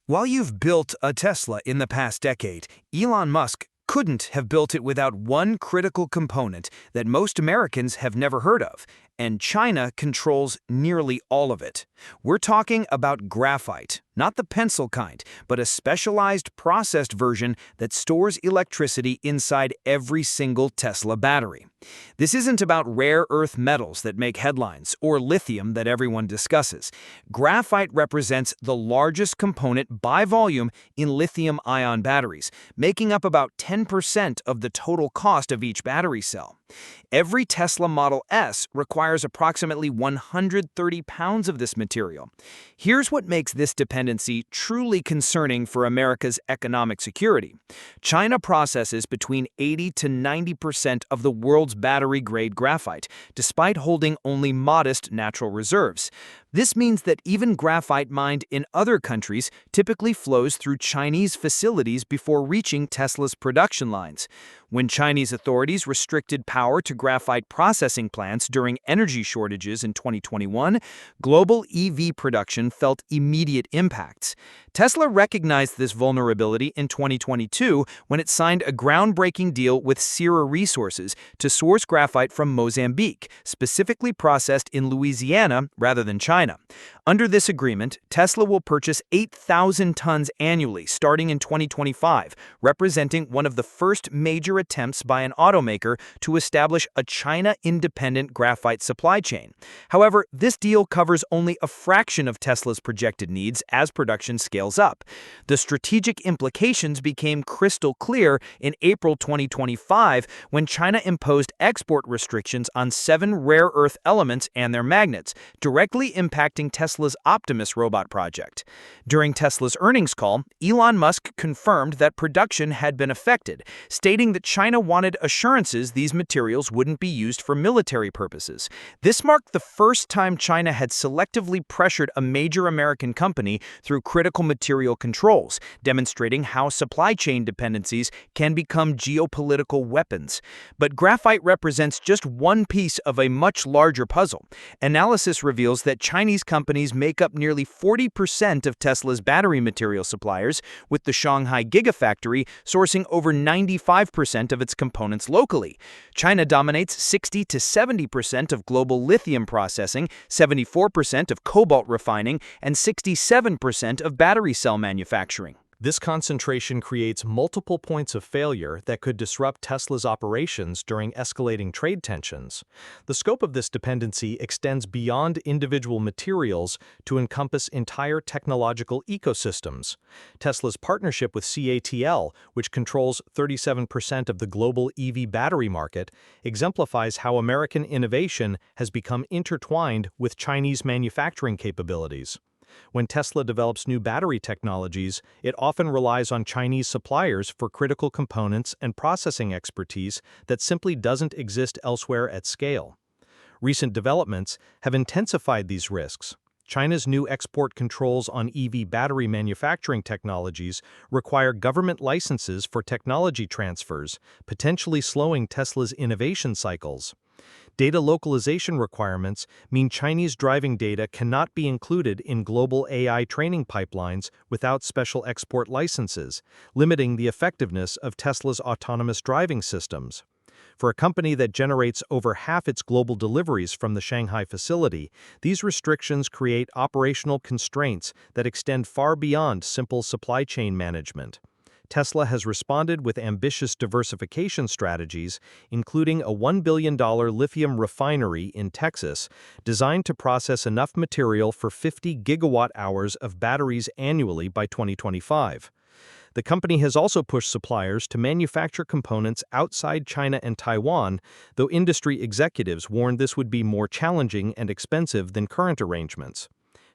While you've built a Tesla in the past decade, Elon Musk couldn't have built it without one critical component that most Americans have never heard of, and China controls nearly all of it. We're talking about graphite, not the pencil kind, but a specialized processed version that stores electricity inside every single Tesla battery. This isn't about rare earth metals that make headlines or lithium that everyone discusses. Graphite represents the largest component by volume in lithium-ion batteries, making up about 10% of the total cost of each battery cell. Every Tesla Model S requires approximately 130 pounds of this material. Here's what makes this dependency truly concerning for America's economic security. China processes between 80 to 90% of the world's battery-grade graphite, despite holding only modest natural reserves. This means that even graphite mined in other countries typically flows through Chinese facilities before reaching Tesla's production lines. When Chinese authorities restricted power to graphite processing plants during energy shortages in 2021, global EV production felt immediate impacts. Tesla recognized this vulnerability in 2022 when it signed a groundbreaking deal with Sierra Resources to source graphite from Mozambique, specifically processed in Louisiana rather than China. Under this agreement, Tesla will purchase 8,000 tons annually starting in 2025, representing one of the first major attempts by an automaker to establish a China-independent graphite supply chain. However, this deal covers only a fraction of Tesla's projected needs as production scales up. The strategic implications became crystal clear in April 2025 when China imposed export restrictions on 7 rare earth elements and their magnets, directly impacting Tesla's Optimus robot project. During Tesla's earnings call, Elon Musk confirmed that production had been affected, stating that China wanted assurances these materials wouldn't be used for military purposes. This marked the first time China had selectively pressured a major American company through critical material controls, demonstrating how supply chain dependencies can become geopolitical weapons. But graphite represents just one piece of a much larger puzzle. Analysis reveals that Chinese companies make up nearly 40% of Tesla's battery material suppliers, with the Shanghai Gigafactory sourcing over 95% of its components locally. China dominates 60 to 70% of global lithium processing, 74% of cobalt refining, and 67% of battery cell manufacturing. This concentration creates multiple points of failure that could disrupt Tesla's operations during escalating trade tensions. The scope of this dependency extends beyond individual materials to encompass entire technological ecosystems. Tesla's partnership with CATL, which controls 37% of the global EV battery market, exemplifies how American innovation has become intertwined with Chinese manufacturing capabilities. When Tesla develops new battery technologies, it often relies on Chinese suppliers for critical components and processing expertise that simply doesn't exist elsewhere at scale. Recent developments have intensified these risks. China's new export controls on EV battery manufacturing technologies require government licenses for technology transfers, potentially slowing Tesla's innovation cycles. Data localization requirements mean Chinese driving data cannot be included in global AI training pipelines without special export licenses, limiting the effectiveness of Tesla's autonomous driving systems. For a company that generates over half its global deliveries from the Shanghai facility, these restrictions create operational constraints that extend far beyond simple supply chain management. Tesla has responded with ambitious diversification strategies, including a $1 billion lithium refinery in Texas, designed to process enough material for 50 gigawatt-hours of batteries annually by 2025. The company has also pushed suppliers to manufacture components outside China and Taiwan, though industry executives warned this would be more challenging and expensive than current arrangements.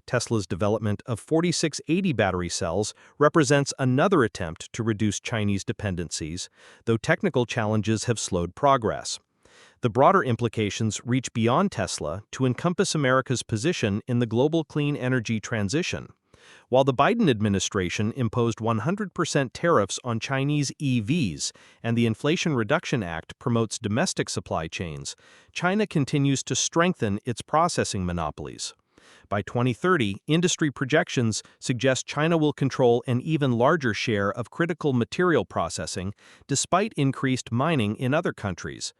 Tesla's development of 4680 battery cells represents another attempt to reduce Chinese dependencies, though technical challenges have slowed progress. The broader implications reach beyond Tesla to encompass America's position in the global clean energy transition. While the Biden administration imposed 100% tariffs on Chinese EVs and the Inflation Reduction Act promotes domestic supply chains, China continues to strengthen its processing monopolies. By 2030, industry projections suggest China will control an even larger share of critical material processing, despite increased mining in other countries.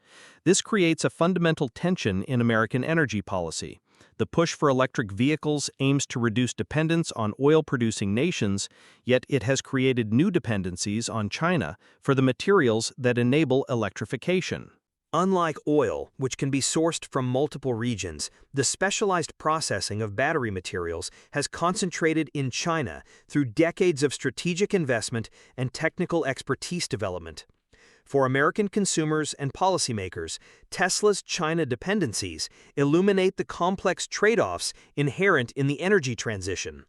This creates a fundamental tension in American energy policy. The push for electric vehicles aims to reduce dependence on oil-producing nations, yet it has created new dependencies on China for the materials that enable electrification. Unlike oil, which can be sourced from multiple regions, the specialized processing of battery materials has concentrated in China through decades of strategic investment and technical expertise development. For American consumers and policymakers, Tesla's China dependencies illuminate the complex trade-offs inherent in the energy transition.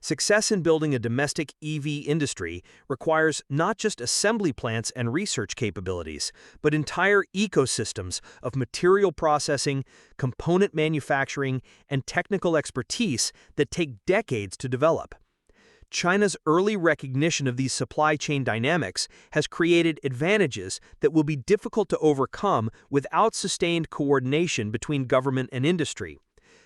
Success in building a domestic EV industry requires not just assembly plants and research capabilities, but entire ecosystems of material processing, component manufacturing, and technical expertise that take decades to develop. China's early recognition of these supply chain dynamics has created advantages that will be difficult to overcome without sustained coordination between government and industry.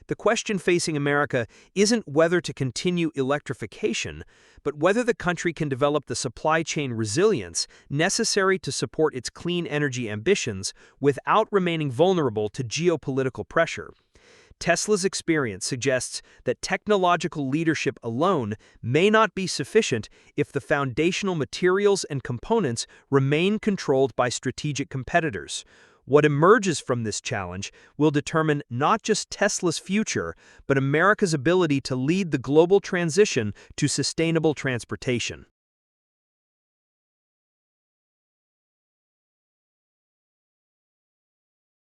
The question facing America isn't whether to continue electrification, but whether the country can develop the supply chain resilience necessary to support its clean energy ambitions without remaining vulnerable to geopolitical pressure. Tesla's experience suggests that technological leadership alone may not be sufficient if the foundational materials and components remain controlled by strategic competitors. What emerges from this challenge will determine not just Tesla's future, but America's ability to lead the global transition to sustainable transportation.